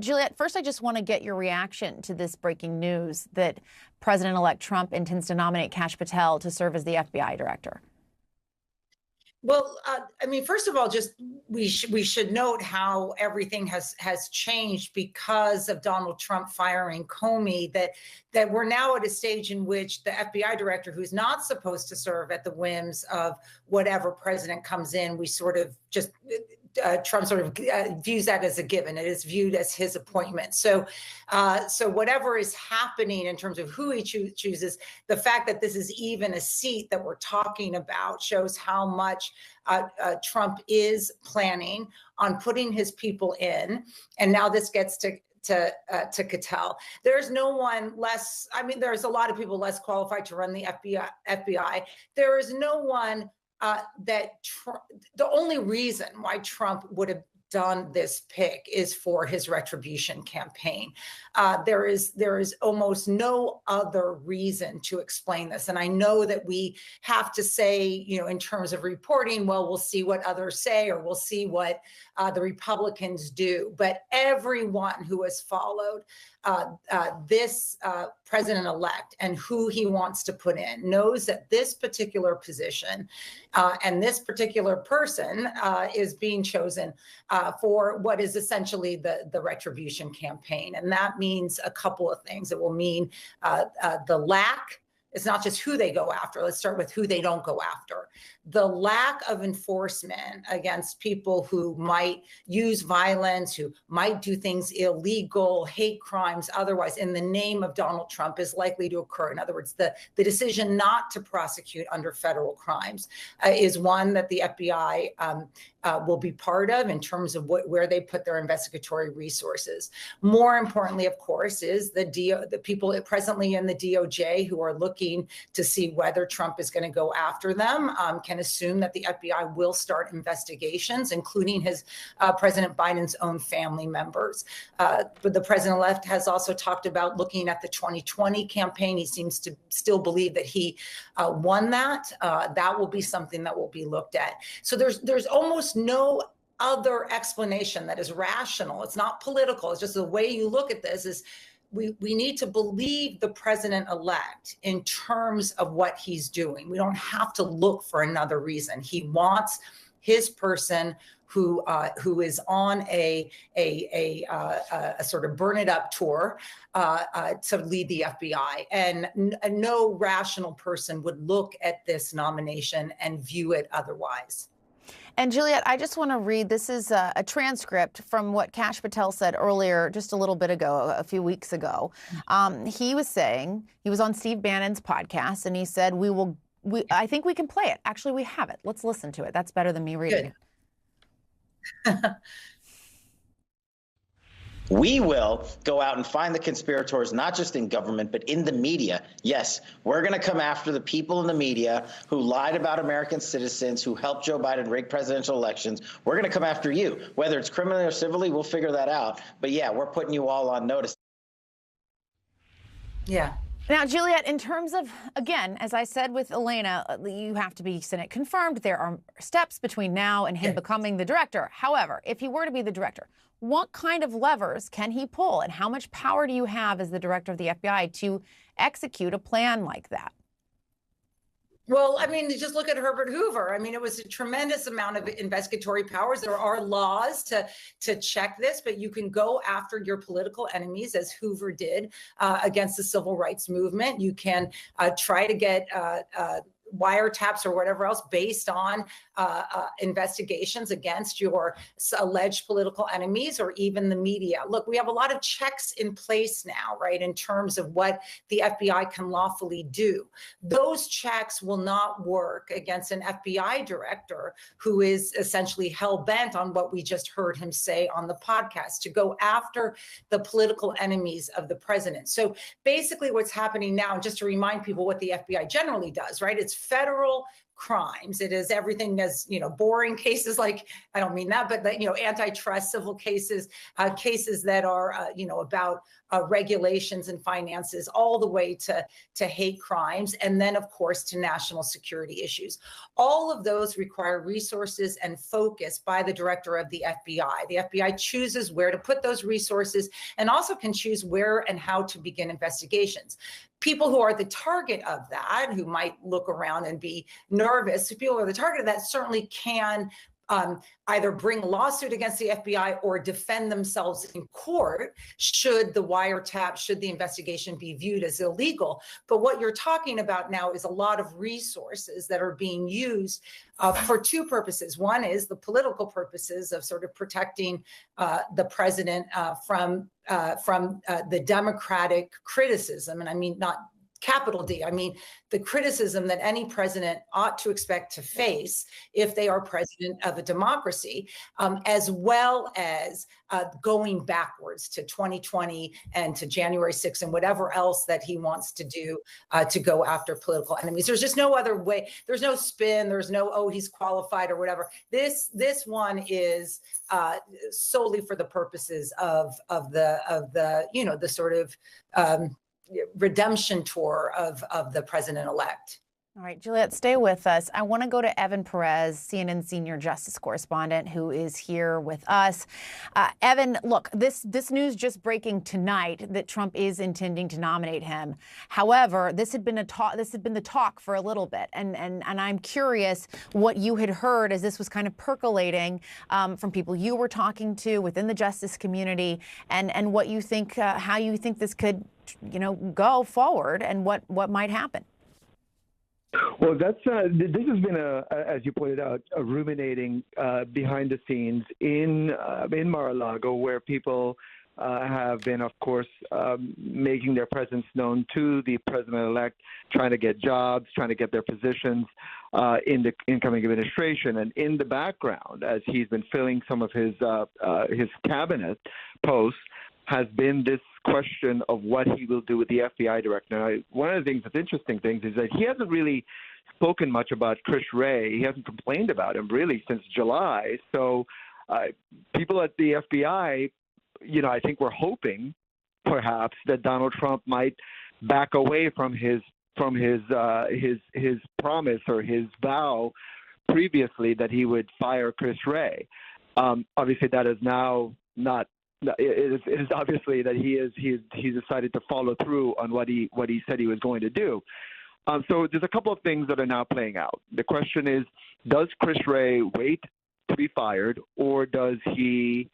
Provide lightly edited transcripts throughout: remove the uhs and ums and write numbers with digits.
Juliette, first, I just want to get your reaction to this breaking news that President-elect Trump intends to nominate Kash Patel to serve as the FBI director. Well, I mean, first of all, just we should note how everything has changed because of Donald Trump firing Comey. That we're now at a stage in which the FBI director, who's not supposed to serve at the whims of whatever president comes in, we sort of just Trump sort of views that as a given. It is viewed as his appointment. So whatever is happening in terms of who he chooses, the fact that this is even a seat that we're talking about shows how much Trump is planning on putting his people in. And now this gets to Patel. There's no one less. I mean, there's a lot of people less qualified to run the FBI. There is no one. The only reason why Trump would have done this pick is for his retribution campaign. There is almost no other reason to explain this. And I know that we have to say, in terms of reporting, well, we'll see what others say, or we'll see what the Republicans do. But everyone who has followed this president-elect and who he wants to put in knows that this particular position and this particular person is being chosen for what is essentially the retribution campaign. And that means a couple of things. It will mean the lack. It's not just who they go after. Let's start with who they don't go after. The lack of enforcement against people who might use violence, who might do things illegal, hate crimes, otherwise, in the name of Donald Trump is likely to occur. In other words, the decision not to prosecute under federal crimes is one that the FBI will be part of in terms of where they put their investigatory resources. More importantly, of course, is the people presently in the DOJ who are looking to see whether Trump is going to go after them can assume that the FBI will start investigations, including his President Biden's own family members. But the president-elect has also talked about looking at the 2020 campaign. He seems to still believe that he won that. That will be something that will be looked at. So there's almost no other explanation that is rational. It's not political. It's just the way you look at this is we need to believe the president-elect in terms of what he's doing. We don't have to look for another reason. He wants his person who is on a sort of burn it up tour to lead the FBI. And no rational person would look at this nomination and view it otherwise. And Juliette, I just want to read, this is a transcript from what Kash Patel said earlier, just a little bit ago, a few weeks ago. He was saying, he was on Steve Bannon's podcast, and he said, I think we can play it. Actually, we have it. Let's listen to it. That's better than me reading it. We will go out and find the conspirators, not just in government, but in the media. Yes, we're going to come after the people in the media who lied about American citizens, who helped Joe Biden rig presidential elections. We're going to come after you. Whether it's criminally or civilly, we'll figure that out. But yeah, we're putting you all on notice. Yeah. Now, Juliette, in terms of, again, as I said with Elena, you have to be Senate confirmed. There are steps between now and him becoming the director. However, if he were to be the director, what kind of levers can he pull, and how much power do you have as the director of the FBI to execute a plan like that? Well, I mean, just look at Herbert Hoover. I mean, it was a tremendous amount of investigatory powers. There are laws to check this, but you can go after your political enemies, as Hoover did against the civil rights movement. You can try to get wiretaps or whatever else based on investigations against your alleged political enemies or even the media. Look, we have a lot of checks in place now, right, in terms of what the FBI can lawfully do. Those checks will not work against an FBI director who is essentially hell-bent on what we just heard him say on the podcast, to go after the political enemies of the president. So basically what's happening now, and just to remind people what the FBI generally does, right, it's federal crimes. It is everything as, boring cases like, I don't mean that, but antitrust civil cases, cases that are, about regulations and finances, all the way to hate crimes. And then, of course, to national security issues. All of those require resources and focus by the director of the FBI. The FBI chooses where to put those resources and also can choose where and how to begin investigations. People who are the target of that, who might look around and be nervous, people who are the target of that certainly can either bring a lawsuit against the FBI or defend themselves in court should the investigation be viewed as illegal. But what you're talking about now is a lot of resources that are being used for two purposes. One is the political purposes of sort of protecting the president from the Democratic criticism. And I mean, not capital D. I mean, the criticism that any president ought to expect to face if they are president of a democracy, as well as going backwards to 2020 and to January 6th and whatever else that he wants to do to go after political enemies. There's just no other way. There's no spin. There's no, oh, he's qualified or whatever. This one is solely for the purposes of the sort of redemption tour of the president-elect. All right, Juliette, stay with us. I want to go to Evan Perez, CNN senior justice correspondent, who is here with us. Evan, look, this news just breaking tonight that Trump is intending to nominate him. However, this had been the talk for a little bit, and I'm curious what you had heard as this was kind of percolating from people you were talking to within the justice community, and what you think, how you think this could, go forward, and what might happen. Well, this has been as you pointed out, a ruminating behind the scenes in Mar-a-Lago, where people have been, of course, making their presence known to the president-elect, trying to get jobs, trying to get their positions in the incoming administration. And in the background, as he's been filling some of his cabinet posts, has been this question of what he will do with the FBI director. Now, one of the things that's interesting is that he hasn't really spoken much about Chris Wray. He hasn't complained about him really since July. So people at the FBI, I think we're hoping perhaps that Donald Trump might back away from his promise or his vow previously that he would fire Chris Wray. Obviously, that is now not. It is obviously that he's decided to follow through on what he said he was going to do. So there's a couple of things that are now playing out. The question is, does Chris Wray wait to be fired, or does he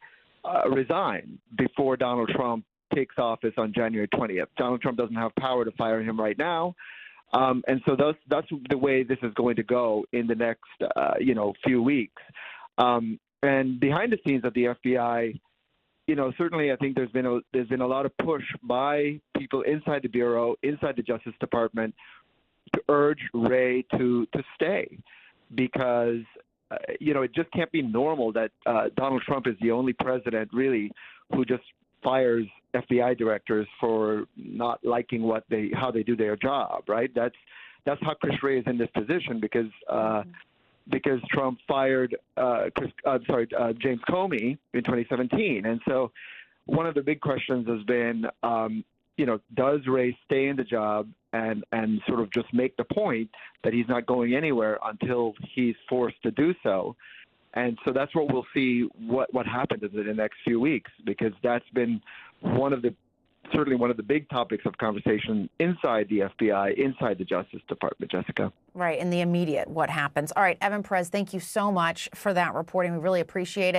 resign before Donald Trump takes office on January 20th? Donald Trump doesn't have power to fire him right now. And so that's the way this is going to go in the next few weeks. And behind the scenes at the FBI, certainly I think there's been a lot of push by people inside the Bureau, inside the Justice Department, to urge Wray to stay, because it just can't be normal that Donald Trump is the only president really who just fires FBI directors for not liking how they do their job, right? That's how Chris Wray is in this position, because Trump fired James Comey in 2017. And so one of the big questions has been, does Wray stay in the job and sort of just make the point that he's not going anywhere until he's forced to do so? And so that's what we'll see what happens in the next few weeks, because that's been certainly one of the big topics of conversation inside the FBI, inside the Justice Department, Jessica. Right, in the immediate, what happens. All right, Evan Perez, thank you so much for that reporting. We really appreciate it.